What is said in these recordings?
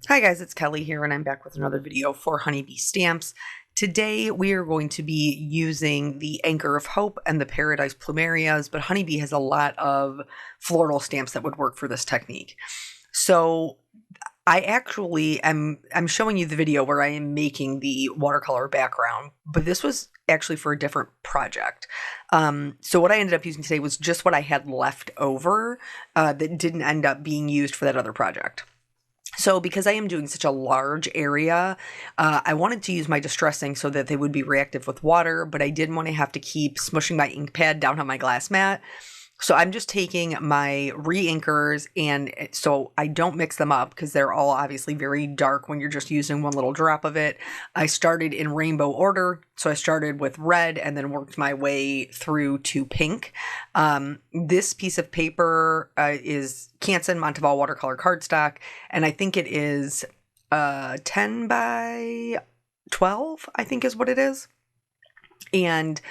Hi guys, it's Kelly here and I'm back with another video for Honeybee Stamps. Today we are going to be using the Anchor of Hope and the Paradise Plumerias, but Honeybee has a lot of floral stamps that would work for this technique. So I actually I'm showing you the video where I am making the watercolor background, but this was actually for a different project. So what I ended up using today was just what I had left over that didn't end up being used for that other project. So because I am doing such a large area, I wanted to use my distress ink so that they would be reactive with water, but I didn't want to have to keep smushing my ink pad down on my glass mat. So I'm just taking my re-inkers, and so I don't mix them up because they're all obviously very dark when you're just using one little drop of it. I started in rainbow order. So I started with red and then worked my way through to pink. This piece of paper is Canson Monteval watercolor cardstock, and I think it is 10 by 12, I think is what it is. And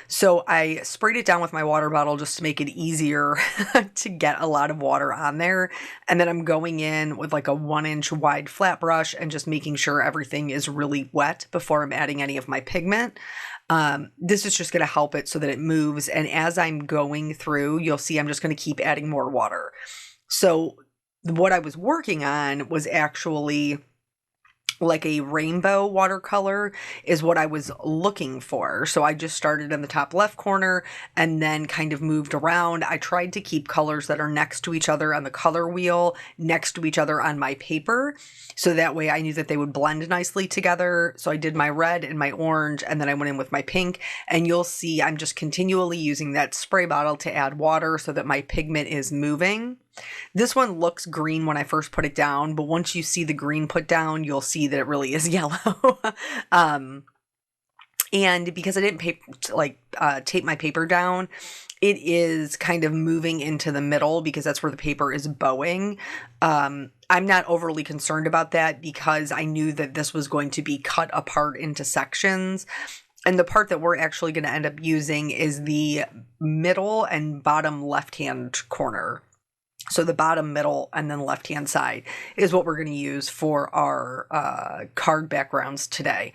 so I sprayed it down with my water bottle just to make it easier to get a lot of water on there. And then I'm going in with like a 1-inch wide flat brush and just making sure everything is really wet before I'm adding any of my pigment. This is just going to help it so that it moves. And as I'm going through, you'll see I'm just going to keep adding more water. So what I was working on was actually like a rainbow watercolor is what I was looking for. So I just started in the top left corner and then kind of moved around. I tried to keep colors that are next to each other on the color wheel, next to each other on my paper. So that way I knew that they would blend nicely together. So I did my red and my orange, and then I went in with my pink, and you'll see I'm just continually using that spray bottle to add water so that my pigment is moving. This one looks green when I first put it down, but once you see the green put down, you'll see that it really is yellow. And because I didn't tape my paper down, it is kind of moving into the middle because that's where the paper is bowing. I'm not overly concerned about that because I knew that this was going to be cut apart into sections. And the part that we're actually going to end up using is the middle and bottom left-hand corner. So the bottom, middle, and then left-hand side is what we're going to use for our card backgrounds today.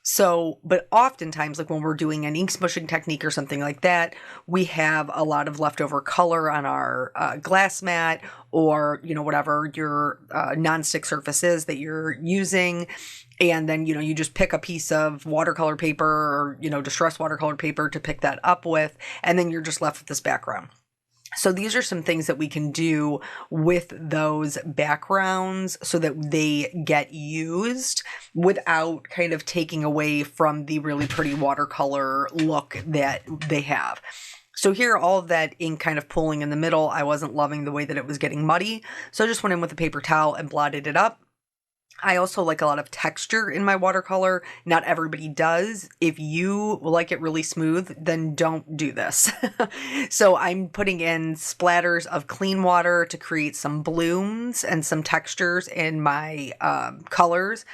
So, but oftentimes, like when we're doing an ink smushing technique or something like that, we have a lot of leftover color on our glass mat or, whatever your nonstick surface is that you're using. And then, you just pick a piece of watercolor paper or, distress watercolor paper to pick that up with, and then you're just left with this background. So these are some things that we can do with those backgrounds so that they get used without kind of taking away from the really pretty watercolor look that they have. So here, all of that ink kind of pooling in the middle, I wasn't loving the way that it was getting muddy. So I just went in with a paper towel and blotted it up. I also like a lot of texture in my watercolor. Not everybody does. If you like it really smooth, then don't do this. So I'm putting in splatters of clean water to create some blooms and some textures in my colors.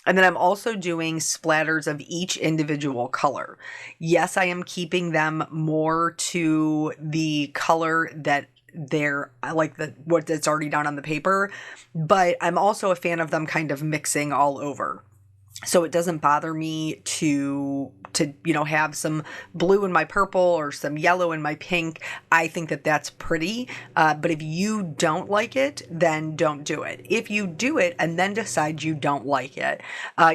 And then I'm also doing splatters of each individual color. Yes, I am keeping them more to the color that they're like what that's already done on the paper, but I'm also a fan of them kind of mixing all over. So it doesn't bother me to have some blue in my purple or some yellow in my pink. I think that that's pretty. But if you don't like it, then don't do it. If you do it and then decide you don't like it,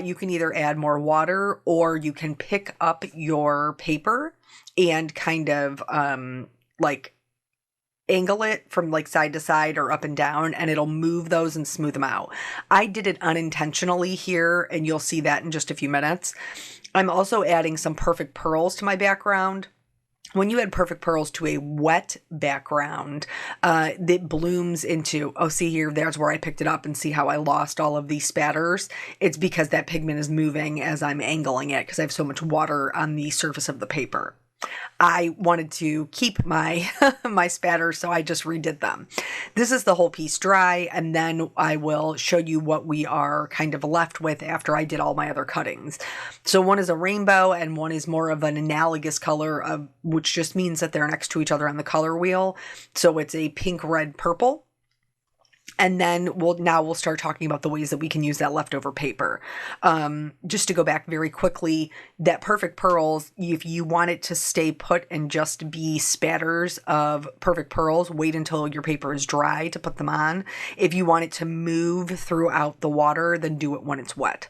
you can either add more water or you can pick up your paper and kind of angle it from like side to side or up and down, and it'll move those and smooth them out. I did it unintentionally here, and you'll see that in just a few minutes. I'm also adding some perfect pearls to my background. When you add perfect pearls to a wet background, that blooms into, see here, there's where I picked it up and see how I lost all of these spatters. It's because that pigment is moving as I'm angling it because I have so much water on the surface of the paper. I wanted to keep my my spatters, so I just redid them. This is the whole piece dry, and then I will show you what we are kind of left with after I did all my other cuttings. So one is a rainbow, and one is more of an analogous color, which just means that they're next to each other on the color wheel. So it's a pink, red, purple. And then we'll start talking about the ways that we can use that leftover paper. Just to go back very quickly, that Perfect Pearls, if you want it to stay put and just be spatters of Perfect Pearls, wait until your paper is dry to put them on. If you want it to move throughout the water, then do it when it's wet.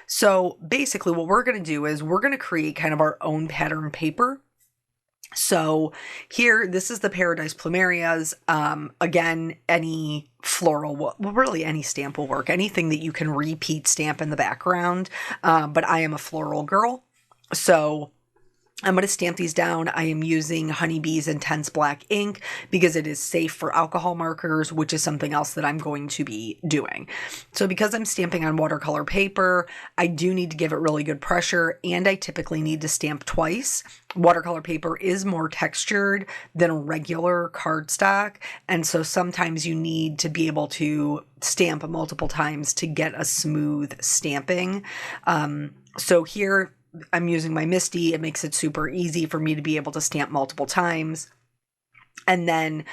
So basically what we're going to do is we're going to create kind of our own pattern paper. So here, this is the Paradise Plumerias. Again, any floral, well, really any stamp will work. Anything that you can repeat stamp in the background. But I am a floral girl. So I'm going to stamp these down. I am using Honeybee's Intense Black ink because it is safe for alcohol markers, which is something else that I'm going to be doing. So because I'm stamping on watercolor paper, I do need to give it really good pressure, and I typically need to stamp twice. Watercolor paper is more textured than regular cardstock, and so sometimes you need to be able to stamp multiple times to get a smooth stamping. So here, I'm using my Misty. It makes it super easy for me to be able to stamp multiple times. And then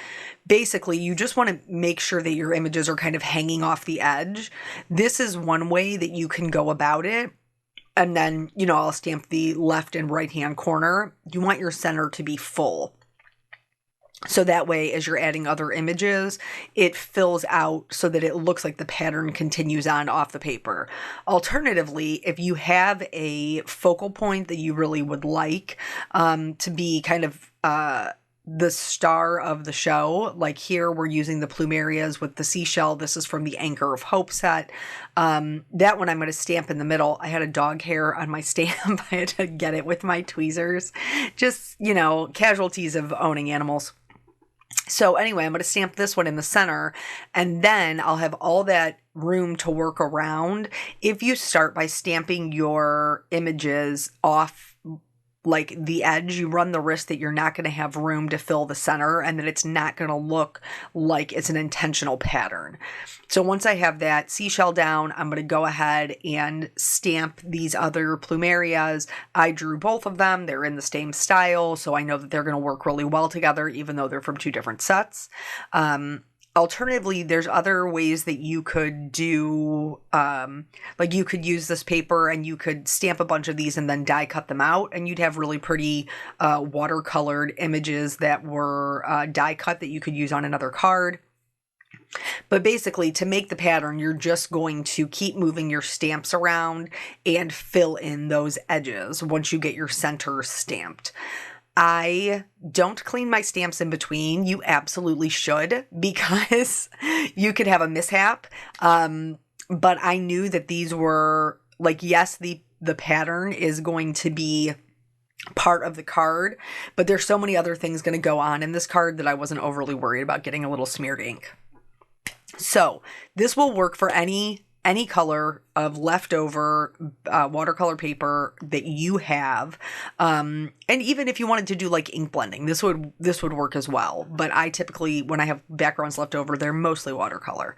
basically you just want to make sure that your images are kind of hanging off the edge. This is one way that you can go about it. And then, I'll stamp the left and right hand corner. You want your center to be full. So that way, as you're adding other images, it fills out so that it looks like the pattern continues on off the paper. Alternatively, if you have a focal point that you really would like to be kind of the star of the show, like here we're using the Plumerias with the seashell. This is from the Anchor of Hope set. That one I'm going to stamp in the middle. I had a dog hair on my stamp. I had to get it with my tweezers. Just, casualties of owning animals. So anyway, I'm going to stamp this one in the center, and then I'll have all that room to work around. If you start by stamping your images off like the edge, you run the risk that you're not going to have room to fill the center and that it's not going to look like it's an intentional pattern. So once I have that seashell down, I'm going to go ahead and stamp these other Plumerias. I drew both of them. They're in the same style, so I know that they're going to work really well together, even though they're from two different sets. Alternatively, there's other ways that you could do, like you could use this paper and you could stamp a bunch of these and then die cut them out, and you'd have really pretty watercolored images that were die cut that you could use on another card. But basically, to make the pattern, you're just going to keep moving your stamps around and fill in those edges once you get your center stamped. I don't clean my stamps in between. You absolutely should, because you could have a mishap. But I knew that these were like, yes, the pattern is going to be part of the card, but there's so many other things going to go on in this card that I wasn't overly worried about getting a little smeared ink. So this will work for any color of leftover watercolor paper that you have, and even if you wanted to do like ink blending, this would work as well. But I typically, when I have backgrounds left over, they're mostly watercolor.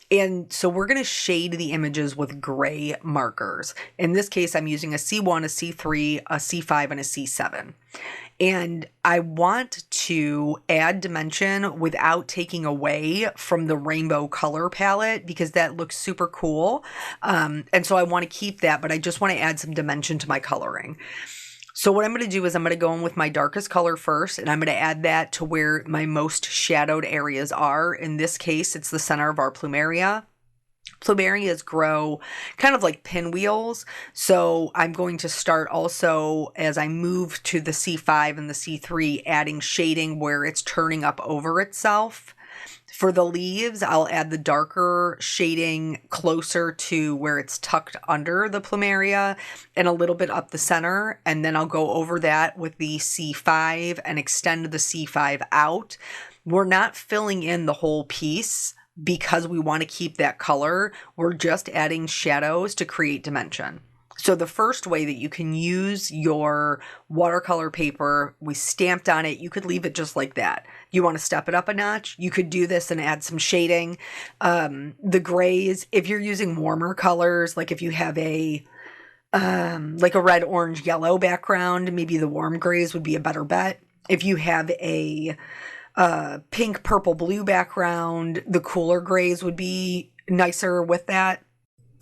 And so we're going to shade the images with gray markers. In this case, I'm using a C1, a C3, a C5, and a C7. And I want to add dimension without taking away from the rainbow color palette, because that looks super cool. And so I want to keep that, but I just want to add some dimension to my coloring. So what I'm going to do is I'm going to go in with my darkest color first, and I'm going to add that to where my most shadowed areas are. In this case, it's the center of our Plumeria. Plumerias grow kind of like pinwheels, so I'm going to start also, as I move to the C5 and the C3, adding shading where it's turning up over itself. For the leaves, I'll add the darker shading closer to where it's tucked under the Plumeria and a little bit up the center, and then I'll go over that with the C5 and extend the C5 out. We're not filling in the whole piece because we want to keep that color. We're just adding shadows to create dimension. So the first way that you can use your watercolor paper, we stamped on it, you could leave it just like that. You want to step it up a notch, you could do this and add some shading. The grays, if you're using warmer colors, like if you have a like a red, orange, yellow background, maybe the warm grays would be a better bet. If you have a pink, purple, blue background. The cooler grays would be nicer with that.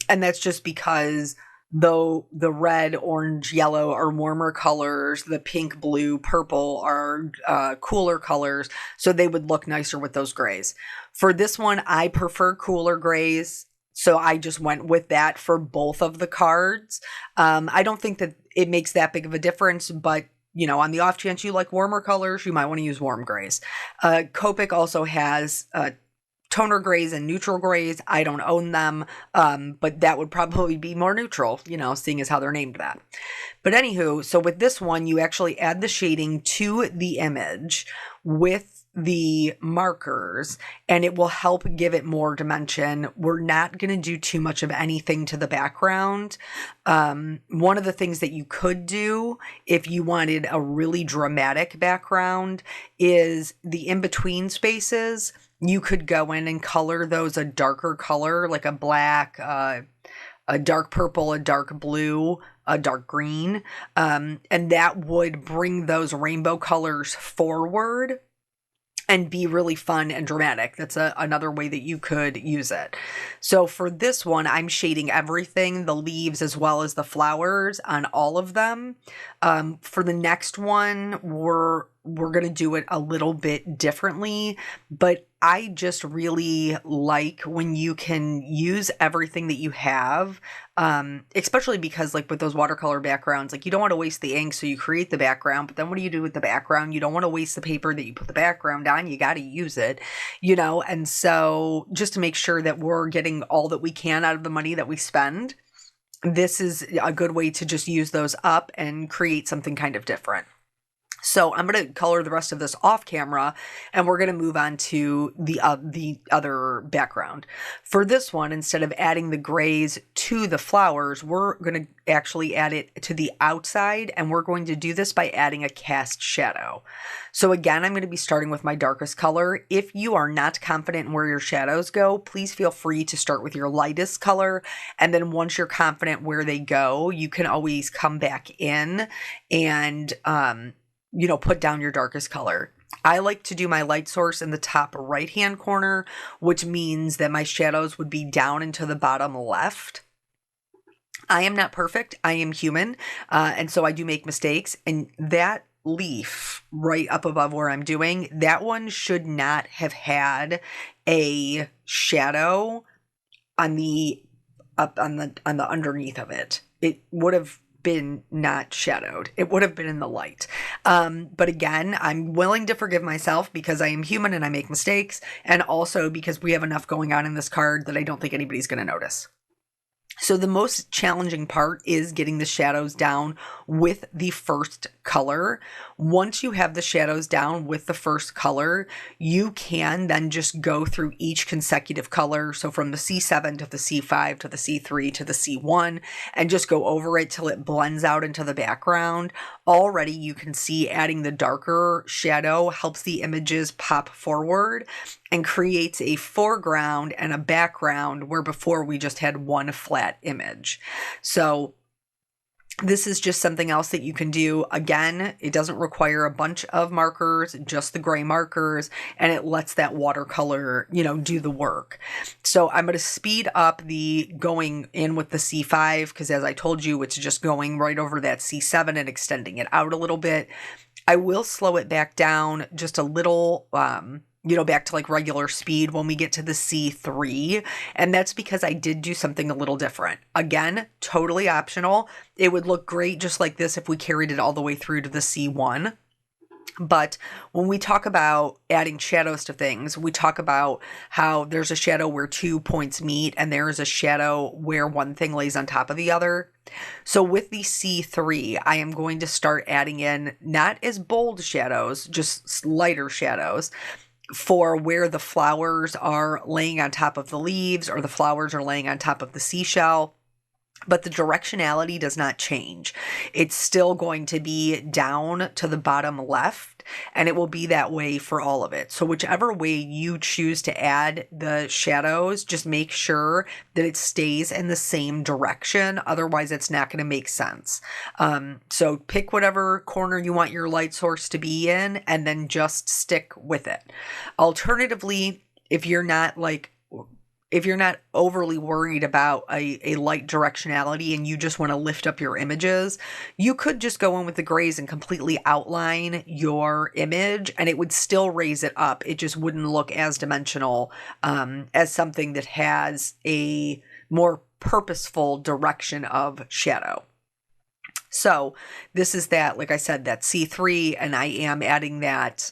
And that's just because though the red, orange, yellow are warmer colors, the pink, blue, purple are cooler colors. So they would look nicer with those grays. For this one, I prefer cooler grays. So I just went with that for both of the cards. I don't think that it makes that big of a difference, but you know, on the off chance you like warmer colors, you might want to use warm grays. Copic also has toner grays and neutral grays. I don't own them, but that would probably be more neutral, you know, seeing as how they're named that. But anywho, so with this one, you actually add the shading to the image with the markers, and it will help give it more dimension. We're not going to do too much of anything to the background. One of the things that you could do if you wanted a really dramatic background is the in-between spaces. You could go in and color those a darker color, like a black, a dark purple, a dark blue, a dark green. And that would bring those rainbow colors forward and be really fun and dramatic. That's another way that you could use it. So for this one, I'm shading everything, the leaves as well as the flowers on all of them. For the next one, we're going to do it a little bit differently, but I just really like when you can use everything that you have, especially because like with those watercolor backgrounds, like you don't want to waste the ink, so you create the background, but then what do you do with the background? You don't want to waste the paper that you put the background on. You got to use it, you know, and so just to make sure that we're getting all that we can out of the money that we spend, this is a good way to just use those up and create something kind of different. So I'm going to color the rest of this off camera, and we're going to move on to the other background. For this one, instead of adding the grays to the flowers, we're going to actually add it to the outside, and we're going to do this by adding a cast shadow. So again, I'm going to be starting with my darkest color. If you are not confident in where your shadows go, please feel free to start with your lightest color, and then once you're confident where they go, you can always come back in and you know, put down your darkest color. I like to do my light source in the top right-hand corner, which means that my shadows would be down into the bottom left. I am not perfect. I am human. And so I do make mistakes. And that leaf right up above where I'm doing, that one should not have had a shadow on the underneath of it. It would have been not shadowed. It would have been in the light. But again, I'm willing to forgive myself because I am human and I make mistakes, and also because we have enough going on in this card that I don't think anybody's going to notice. So the most challenging part is getting the shadows down with the first color. Once you have the shadows down with the first color, you can then just go through each consecutive color. So from the C7 to the C5 to the C3 to the C1, and just go over it till it blends out into the background. Already you can see adding the darker shadow helps the images pop forward and creates a foreground and a background where before we just had one flat image. So this is just something else that you can do. Again, it doesn't require a bunch of markers, just the gray markers, and it lets that watercolor, you know, do the work. So I'm going to speed up the going in with the C5 because as I told you, it's just going right over that C7 and extending it out a little bit. I will slow it back down just a little, you know, back to like regular speed when we get to the C3. And that's because I did do something a little different. Again, totally optional. It would look great just like this if we carried it all the way through to the C1. But when we talk about adding shadows to things, we talk about how there's a shadow where 2 points meet and there is a shadow where one thing lays on top of the other. So with the C3, I am going to start adding in not as bold shadows, just lighter shadows, for where the flowers are laying on top of the leaves or the flowers are laying on top of the seashell. But the directionality does not change. It's still going to be down to the bottom left. soft, and it will be that way for all of it. So whichever way you choose to add the shadows, just make sure that it stays in the same direction. Otherwise, it's not going to make sense. So pick whatever corner you want your light source to be in, and then just stick with it. Alternatively, if you're not overly worried about a light directionality and you just want to lift up your images, you could just go in with the grays and completely outline your image, and it would still raise it up. It just wouldn't look as dimensional as something that has a more purposeful direction of shadow. So this is that, like I said, that C3, and I am adding that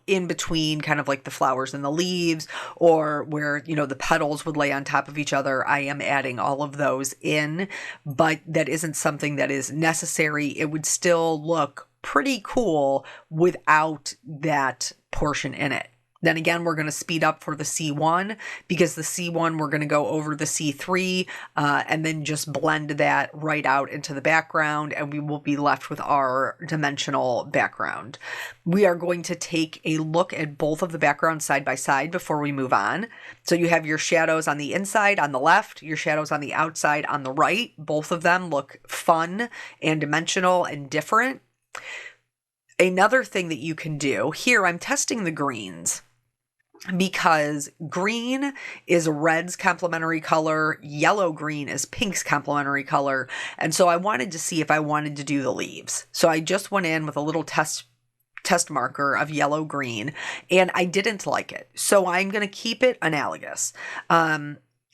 in between kind of like the flowers and the leaves, or where, the petals would lay on top of each other. I am adding all of those in, but that isn't something that is necessary. It would still look pretty cool without that portion in it. Then again, we're going to speed up for the C1, because the C1, we're going to go over the C3 and then just blend that right out into the background, and we will be left with our dimensional background. We are going to take a look at both of the backgrounds side by side before we move on. So you have your shadows on the inside on the left, your shadows on the outside on the right. Both of them look fun and dimensional and different. Another thing that you can do here, I'm testing the greens, because green is red's complementary color, yellow green is pink's complementary color, and so I wanted to see if I wanted to do the leaves. So I just went in with a little test marker of yellow green, and I didn't like it. So I'm going to keep it analogous.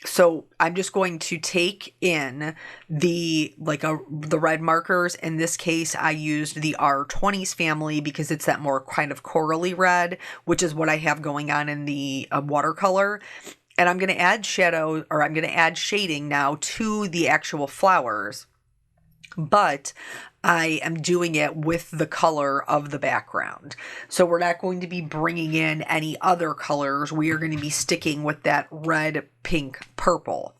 So I'm just going to take in the red markers. In this case, I used the R20s family because it's that more kind of corally red, which is what I have going on in the watercolor. And I'm going to add I'm going to add shading now to the actual flowers, but I am doing it with the color of the background. So we're not going to be bringing in any other colors. We are going to be sticking with that red, pink, purple,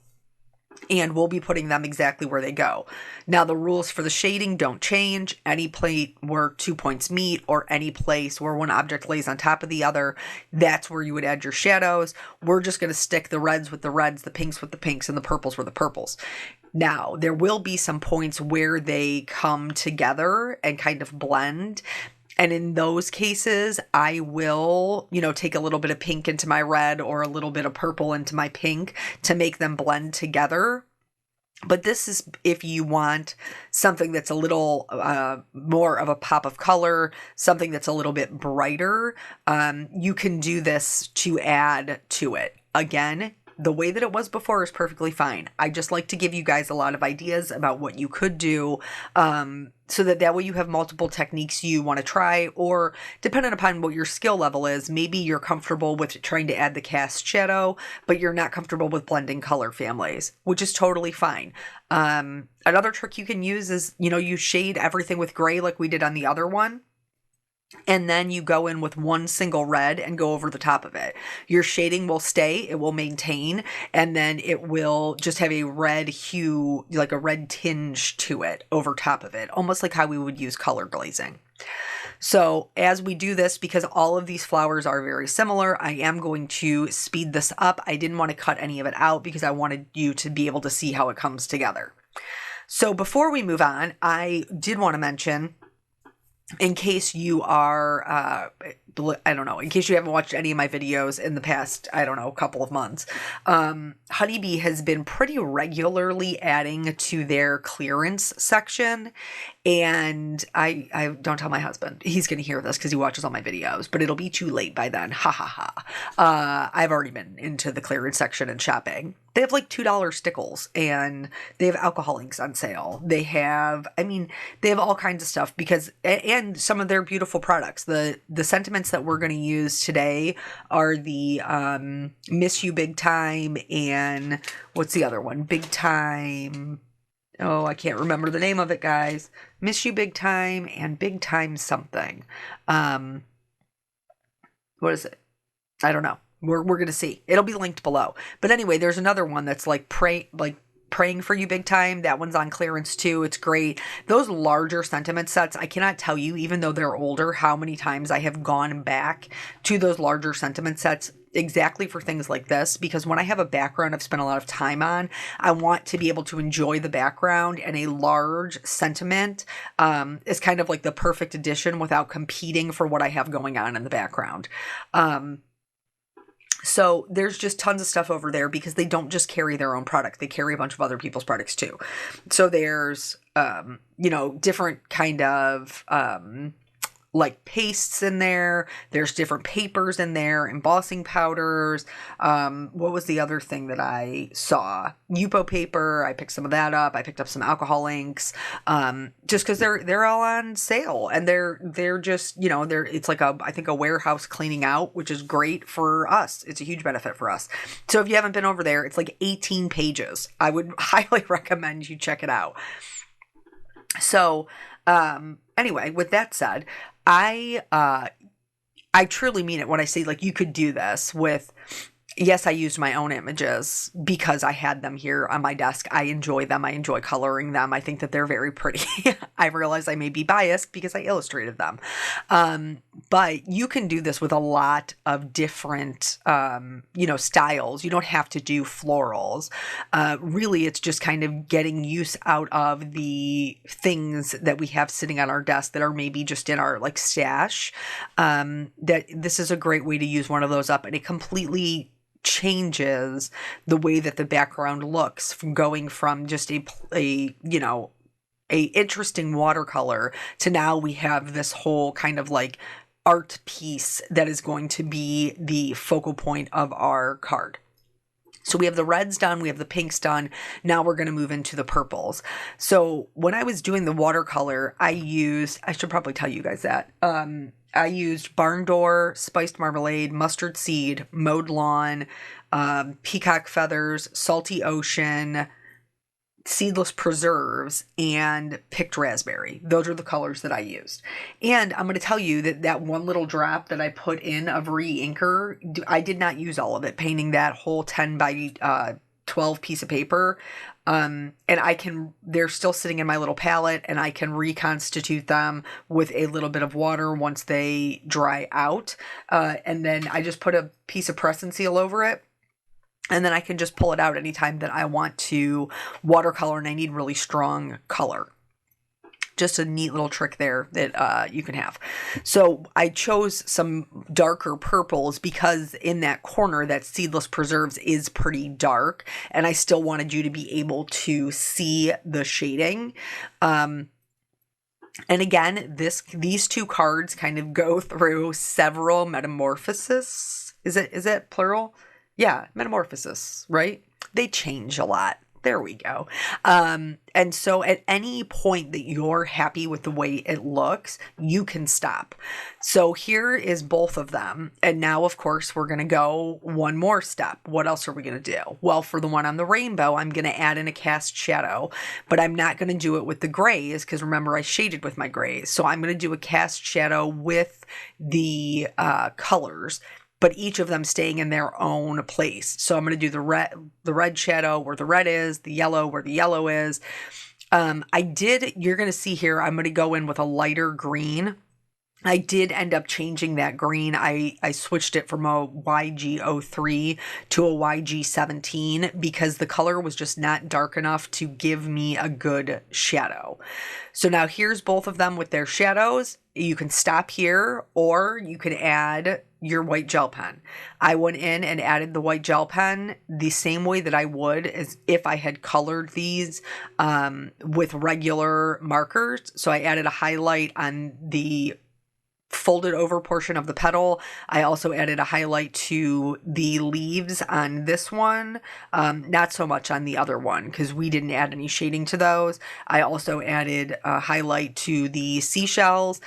and we'll be putting them exactly where they go. Now, the rules for the shading don't change. Any plate where 2 points meet, or any place where one object lays on top of the other, that's where you would add your shadows. We're just going to stick the reds with the reds, the pinks with the pinks, and the purples with the purples. Now, there will be some points where they come together and kind of blend. And in those cases, I will, take a little bit of pink into my red or a little bit of purple into my pink to make them blend together. But this is if you want something that's a little more of a pop of color, something that's a little bit brighter, you can do this to add to it. Again, the way that it was before is perfectly fine. I just like to give you guys a lot of ideas about what you could do, so that way you have multiple techniques you want to try, or depending upon what your skill level is, maybe you're comfortable with trying to add the cast shadow, but you're not comfortable with blending color families, which is totally fine. Another trick you can use is, you shade everything with gray like we did on the other one, and then you go in with one single red and go over the top of it. Your shading will stay, it will maintain, and then it will just have a red hue, like a red tinge to it over top of it, almost like how we would use color glazing. So as we do this, because all of these flowers are very similar, I am going to speed this up. I didn't want to cut any of it out because I wanted you to be able to see how it comes together. So before we move on, I did want to mention, in case you are, in case you haven't watched any of my videos in the past, couple of months, Honeybee has been pretty regularly adding to their clearance section. And I don't tell my husband. He's going to hear this because he watches all my videos, but it'll be too late by then. Ha ha ha. I've already been into the clearance section and shopping. They have like $2 stickles, and they have alcohol inks on sale. They have all kinds of stuff and some of their beautiful products. The sentiments that we're going to use today are the Miss You Big Time, and what's the other one? Big Time. Oh, I can't remember the name of it, guys. Miss You Big Time and Big Time something. What is it? I don't know. We're going to see. It'll be linked below. But anyway, there's another one that's like praying for you big time. That one's on clearance too. It's great. Those larger sentiment sets, I cannot tell you, even though they're older, how many times I have gone back to those larger sentiment sets exactly for things like this, because when I have a background I've spent a lot of time on, I want to be able to enjoy the background, and a large sentiment is kind of like the perfect addition without competing for what I have going on in the background. So there's just tons of stuff over there because they don't just carry their own product. They carry a bunch of other people's products too. So there's, different kind of, like pastes in there. There's different papers in there, embossing powders. What was the other thing that I saw? Yupo paper. I picked some of that up. I picked up some alcohol inks, just because they're all on sale, and they're just, it's like I think a warehouse cleaning out, which is great for us. It's a huge benefit for us. So if you haven't been over there, it's like 18 pages. I would highly recommend you check it out. So, anyway, with that said, I truly mean it when I say, like, you could do this with, yes, I used my own images because I had them here on my desk. I enjoy them. I enjoy coloring them. I think that they're very pretty. I realize I may be biased because I illustrated them. But you can do this with a lot of different, styles. You don't have to do florals. Really, it's just kind of getting use out of the things that we have sitting on our desk that are maybe just in our like stash. That this is a great way to use one of those up, and it completely changes the way that the background looks, from going from just a interesting watercolor to now we have this whole kind of like art piece that is going to be the focal point of our card. So we have the reds done, we have the pinks done. Now we're going to move into the purples. So when I was doing the watercolor, I should probably tell you guys that. I used Barn Door, Spiced Marmalade, Mustard Seed, Mowed Lawn, Peacock Feathers, Salty Ocean, Seedless Preserves, and Picked Raspberry. Those are the colors that I used. And I'm going to tell you that one little drop that I put in of re-inker, I did not use all of it, painting that whole 10 by 12 piece of paper. And they're still sitting in my little palette, and I can reconstitute them with a little bit of water once they dry out. And then I just put a piece of press and seal over it. And then I can just pull it out anytime that I want to watercolor and I need really strong color. Just a neat little trick there that you can have. So I chose some darker purples because in that corner, that Seedless Preserves is pretty dark, and I still wanted you to be able to see the shading. And again, these two cards kind of go through several metamorphoses. Is it plural? Yeah, metamorphosis, right? They change a lot. There we go. And so at any point that you're happy with the way it looks, you can stop. So here is both of them. And now, of course, we're going to go one more step. What else are we going to do? Well, for the one on the rainbow, I'm going to add in a cast shadow, but I'm not going to do it with the grays because remember, I shaded with my grays. So I'm going to do a cast shadow with the colors, but each of them staying in their own place. So I'm going to do the red shadow where the red is, the yellow where the yellow is. You're going to see here, I'm going to go in with a lighter green. I did end up changing that green. I switched it from a YG03 to a YG17 because the color was just not dark enough to give me a good shadow. So now here's both of them with their shadows. You can stop here, or you can add your white gel pen. I went in and added the white gel pen the same way that I would as if I had colored these with regular markers. So I added a highlight on the folded over portion of the petal. I also added a highlight to the leaves on this one, not so much on the other one because we didn't add any shading to those. I also added a highlight to the seashells.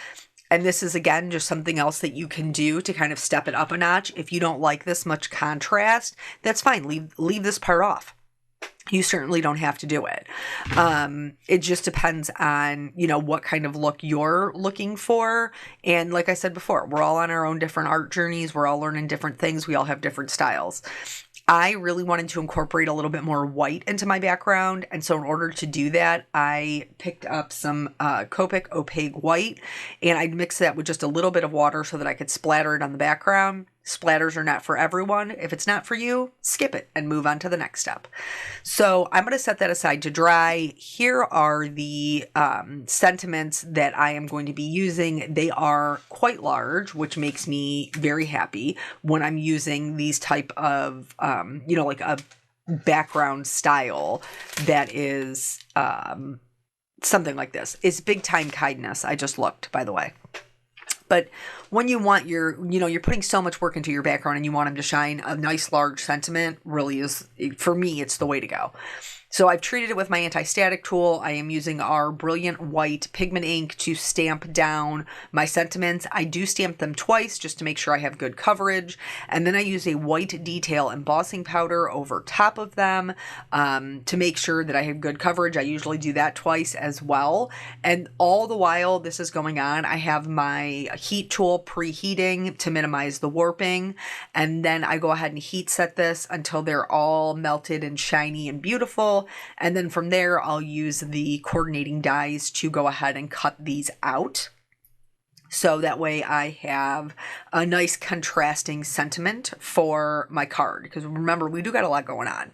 And this is, again, just something else that you can do to kind of step it up a notch. If you don't like this much contrast, that's fine. Leave this part off. You certainly don't have to do it. It just depends on, what kind of look you're looking for. And like I said before, we're all on our own different art journeys. We're all learning different things. We all have different styles. I really wanted to incorporate a little bit more white into my background. And so in order to do that, I picked up some Copic opaque white and I mixed that with just a little bit of water so that I could splatter it on the background. Splatters are not for everyone. If it's not for you, skip it and move on to the next step. So I'm going to set that aside to dry. Here are the sentiments that I am going to be using. They are quite large, which makes me very happy when I'm using these type of, like a background style that is something like this. It's big time kindness. I just looked, by the way. But when you want you're putting so much work into your background and you want them to shine, a nice large sentiment really is, for me, it's the way to go. So I've treated it with my anti-static tool. I am using our Brilliant White pigment ink to stamp down my sentiments. I do stamp them twice just to make sure I have good coverage. And then I use a white detail embossing powder over top of them to make sure that I have good coverage. I usually do that twice as well. And all the while this is going on, I have my heat tool preheating to minimize the warping. And then I go ahead and heat set this until they're all melted and shiny and beautiful. And then from there, I'll use the coordinating dies to go ahead and cut these out. So that way I have a nice contrasting sentiment for my card. Because remember, we do got a lot going on.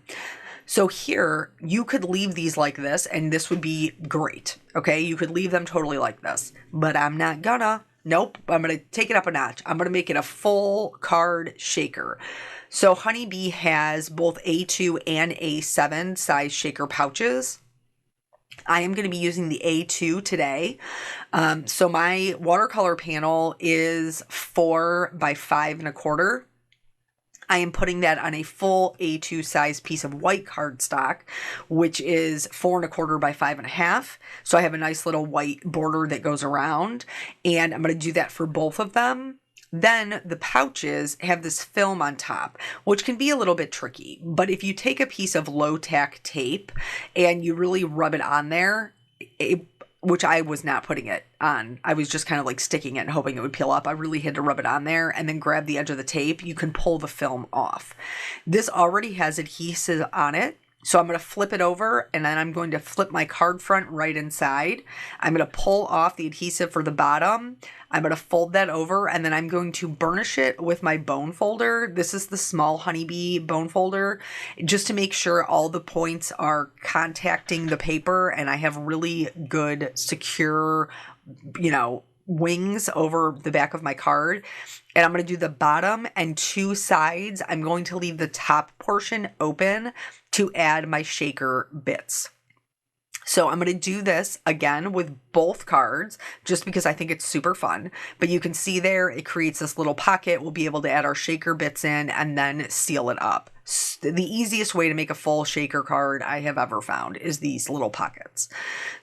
So here, you could leave these like this, and this would be great. Okay, you could leave them totally like this. But I'm not gonna. Nope, I'm going to take it up a notch. I'm going to make it a full card shaker. So Honeybee has both A2 and A7 size shaker pouches. I am going to be using the A2 today. So my watercolor panel is 4 by 5.25. I am putting that on a full A2 size piece of white cardstock, which is 4.25 by 5.5. So I have a nice little white border that goes around, and I'm going to do that for both of them. Then the pouches have this film on top, which can be a little bit tricky. But if you take a piece of low-tack tape and you really rub it on there, which I was not putting it on. I was just kind of like sticking it and hoping it would peel up. I really had to rub it on there and then grab the edge of the tape. You can pull the film off. This already has adhesive on it. So I'm going to flip it over and then I'm going to flip my card front right inside. I'm going to pull off the adhesive for the bottom. I'm going to fold that over and then I'm going to burnish it with my bone folder. This is the small Honeybee bone folder, just to make sure all the points are contacting the paper and I have really good, secure, wings over the back of my card. And I'm going to do the bottom and 2 sides. I'm going to leave the top portion open to add my shaker bits. So I'm going to do this again with both cards just because I think it's super fun. But you can see there, it creates this little pocket. We'll be able to add our shaker bits in and then seal it up. The easiest way to make a full shaker card I have ever found is these little pockets.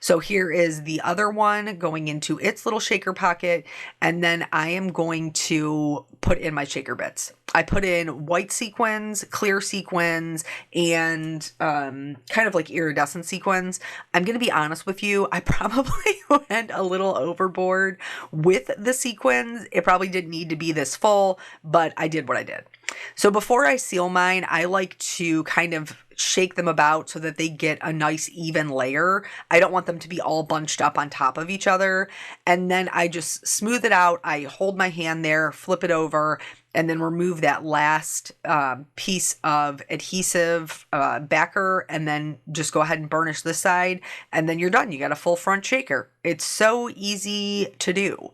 So here is the other one going into its little shaker pocket. And then I am going to put in my shaker bits. I put in white sequins, clear sequins, and kind of like iridescent sequins. I'm going to be honest with you. I probably went a little overboard with the sequins. It probably didn't need to be this full, but I did what I did. So before I seal mine, I like to kind of shake them about so that they get a nice even layer. I don't want them to be all bunched up on top of each other. And then I just smooth it out. I hold my hand there, flip it over, and then remove that last piece of adhesive backer, and then just go ahead and burnish this side, and then you're done. You got a full front shaker. It's so easy to do.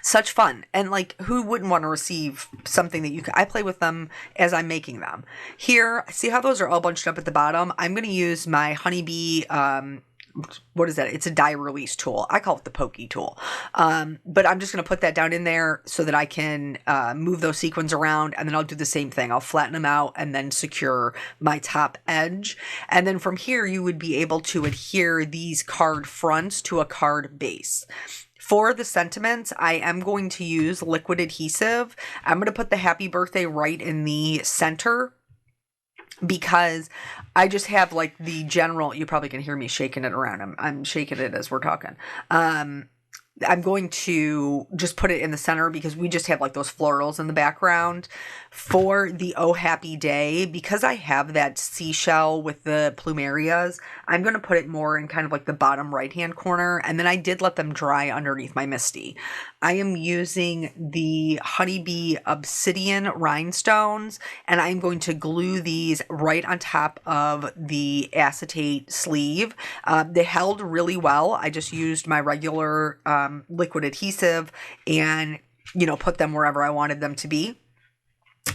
Such fun. And like, who wouldn't want to receive something that I play with them as I'm making them. Here, see how those are all bunched up at the bottom? I'm going to use my Honeybee, what is that? It's a die release tool. I call it the pokey tool. But I'm just going to put that down in there so that I can move those sequins around, and then I'll do the same thing. I'll flatten them out and then secure my top edge. And then from here, you would be able to adhere these card fronts to a card base. For the sentiments, I am going to use liquid adhesive. I'm going to put the happy birthday right in the center because I just have like the general, you probably can hear me shaking it around. I'm shaking it as we're talking. I'm going to just put it in the center because we just have like those florals in the background. For the Oh Happy Day, because I have that seashell with the plumerias, I'm going to put it more in kind of like the bottom right hand corner. And then I did let them dry underneath my Misty. I am using the Honeybee Obsidian rhinestones, and I'm going to glue these right on top of the acetate sleeve. They held really well. I just used my regular liquid adhesive and, put them wherever I wanted them to be.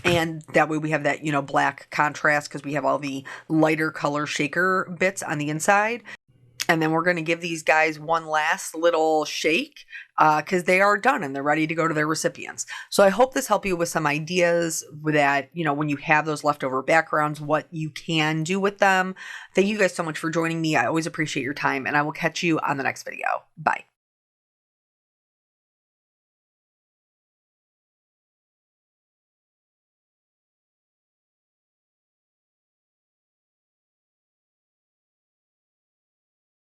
And that way we have that, black contrast because we have all the lighter color shaker bits on the inside. And then we're going to give these guys one last little shake because they are done and they're ready to go to their recipients. So I hope this helped you with some ideas that, when you have those leftover backgrounds, what you can do with them. Thank you guys so much for joining me. I always appreciate your time, and I will catch you on the next video. Bye.